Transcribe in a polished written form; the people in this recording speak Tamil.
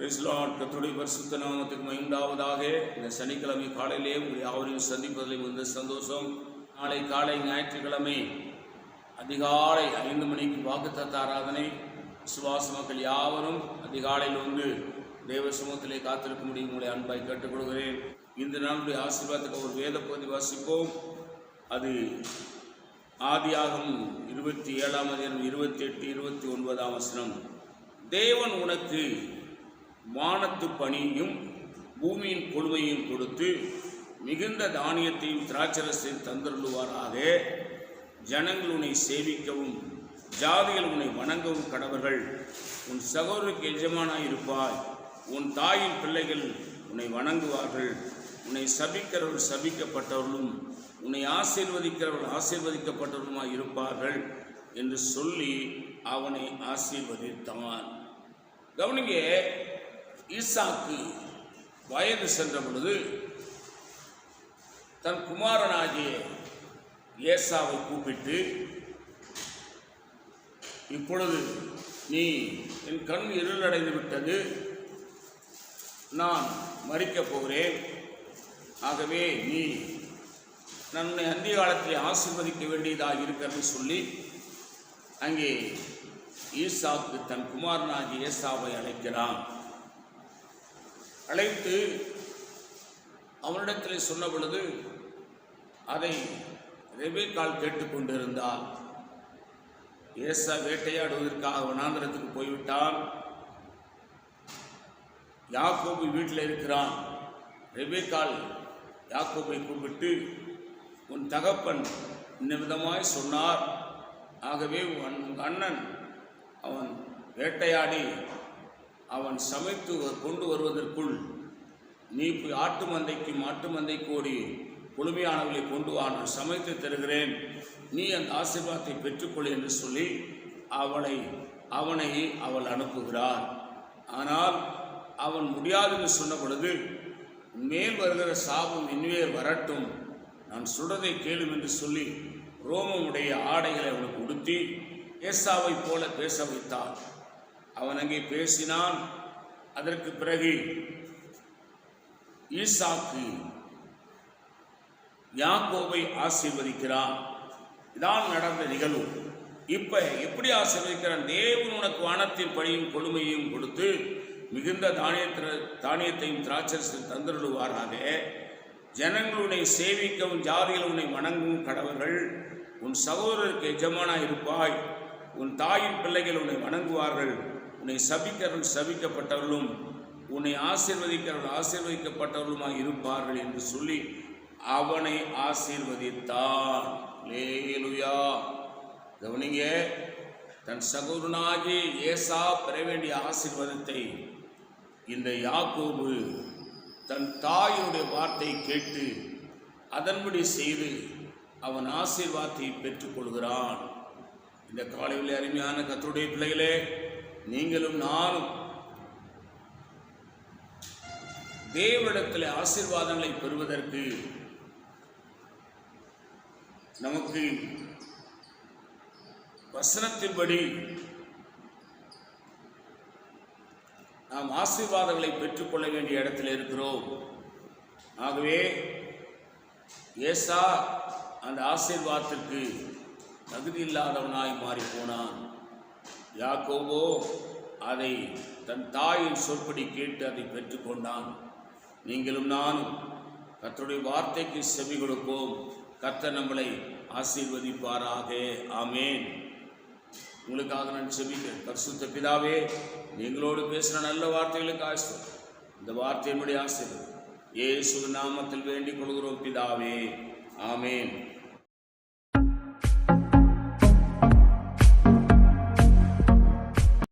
கர்த்தருடைய பரிசுத்த நாமத்துக்கு மகிமையுண்டாவதாக. இந்த சனிக்கிழமை காலையிலே உங்கள் யாவரையும் சந்திப்பதில் மிகுந்த சந்தோஷம். நாளை காலை ஞாயிற்றுக்கிழமை அதிகாலை 5 மணிக்கு வாக்குத்தத்த ஆராதனை. விசுவாச மக்கள் யாவரும் அதிகாலையில் வந்து தேவ சமூகத்திலே காத்திருக்க முடியும் உங்களை அன்பாய் கேட்டுக்கொள்கிறேன். இந்த நாளுடைய ஆசீர்வாதத்துக்கு ஒரு வேத பகுதி வாசிப்போம். அது ஆதியாகமம் 27ஆம் அதிகாரம் 28, 29ஆம் வசனம். தேவன் உனக்கு வானத்து பனியும் பூமியின் கொழுமையும் கொடுத்து மிகுந்த தானியத்தையும் திராட்சரசையும் தந்தருளுவாராக. ஜனங்கள் உன்னை சேவிக்கவும் ஜாதிகள் உன்னை வணங்கவும் கடவர்கள். உன் சகோதரருக்கு எஜமானாய் இருப்பாய். உன் தாயின் பிள்ளைகள் உன்னை வணங்குவார்கள். உன்னை சபிக்கிறவர்கள் சபிக்கப்பட்டவர்களும் உன்னை ஆசீர்வதிக்கிறவர்கள் ஆசீர்வதிக்கப்பட்டவர்களுமாய் இருப்பார்கள் என்று சொல்லி அவனை ஆசீர்வதித்தான். கவனிங்க, ஈசாக்கு வயது சென்ற பொழுது தன் குமாரனாகிய ஏசாவை கூப்பிட்டு, இப்பொழுது நீ என் கண் இருளடைந்து விட்டது, நான் மரிக்கப் போகிறேன். ஆகவே நீ நன்னை அந்திய காலத்தில் ஆசீர்வதிக்க வேண்டியதாக இருக்கிறது சொல்லி அங்கே ஈசாக்கு தன் குமாரனாகிய ஏசாவை அழைக்கிறான். அழைத்து அவனிடத்தில் சொன்ன பொழுது அதை ரெபெக்காள் கேட்டுக்கொண்டிருந்தாள். ஏசா வேட்டையாடுவதற்காக வனாந்திரத்துக்கு போய்விட்டான். யாக்கோபு வீட்டில் இருக்கிறான். ரெபெக்காள் யாக்கோபை கூப்பிட்டு, உன் தகப்பன் இந்த விதமாய் சொன்னார். ஆகவே உன் அண்ணன் அவன் வேட்டையாடி அவன் சமைத்து கொண்டு வருவதற்குள் நீ போய் ஆட்டு மந்தைக்கு ஓடி குளுமையானவர்களை கொண்டு வா, நான் சமைத்து தருகிறேன், நீ அந்த ஆசீர்வாதத்தை பெற்றுக்கொள் என்று சொல்லி அவனை அவள் அனுப்புகிறார். ஆனால் அவன் முடியாது என்று சொன்ன பொழுது, மேல் வருகிற சாபம் இனிமேல் வரட்டும், நான் சொல்றதை கேளும் என்று சொல்லி ரோமமுடைய ஆடைகளை அவனுக்கு உடுத்தி ஏசாவை போல பேச வைத்தான். அவன் அங்கே பேசினான். அதற்கு பிறகு ஈசாக்கு யாக்கோபை ஆசீர்வதிக்கிறான். இதான் நடந்த நிகழ்வு. இப்ப எப்படி ஆசீர்வதிக்கிறான்? தேவன் உனக்கு வானத்தின் பனியும் கொழுமையும் கொடுத்து மிகுந்த தானியத்தையும் திராட்சரசையும் தந்தருளுவாராக. ஜனங்களுடைய சேவிக்கவும் ஜாதிகள் உன்னை வணங்கவும் கடவர்கள். உன் சகோதரருக்கு எஜமானாய் இருப்பாய். உன் தாயின் பிள்ளைகள் உன்னை வணங்குவார்கள். உன்னை சபிக்கிறவர்கள் சபிக்கப்பட்டவர்களும் உன்னை ஆசீர்வதிக்கிறவர்கள் ஆசீர்வதிக்கப்பட்டவர்களுமாய் இருப்பார்கள் என்று சொல்லி அவனை ஆசீர்வதித்தான். அல்லேலூயா. கவனிங்க, தன் சகோதரனாகி ஏசா பெற வேண்டிய ஆசீர்வாதத்தை இந்த யாக்கோபு தன் தாயினுடைய வார்த்தை கேட்டு அதன்படி செய்து அவன் ஆசீர்வாதத்தை பெற்றுக்கொள்கிறான். இந்த காலையில் அருமையான கர்த்தருடைய பிள்ளைகளே, நீங்களும் நானும் தேவனிடத்தில் ஆசீர்வாதங்களை பெறுவதற்கு நமக்கு வசனத்தின்படி நாம் ஆசீர்வாதங்களை பெற்றுக்கொள்ள வேண்டிய இடத்தில் இருக்கிறோம். ஆகவே ஏசா அந்த ஆசீர்வாதத்திற்கு தகுதி இல்லாதவனாய் மாறிப்போனான். யாக்கோபோ அதை தன் தாயின் சொற்படி கேட்டு அதை பெற்றுக்கொண்டான். நீங்களும் நானும் கர்த்தருடைய வார்த்தைக்கு செவி கொடுப்போம். கர்த்தர் நம்மளை ஆசீர்வதிப்பாராக. ஆமேன். உங்களுக்காக நான் செபிக்கிறேன். பரிசுத்த பிதாவே, நீங்களோடு பேசுகிற நல்ல வார்த்தைகளுக்கு ஆசீர்வாதம். இந்த வார்த்தையினுடைய ஆசீர்வாதம் இயேசு நாமத்தில் வேண்டிக் கொள்கிறோம் பிதாவே. ஆமேன்.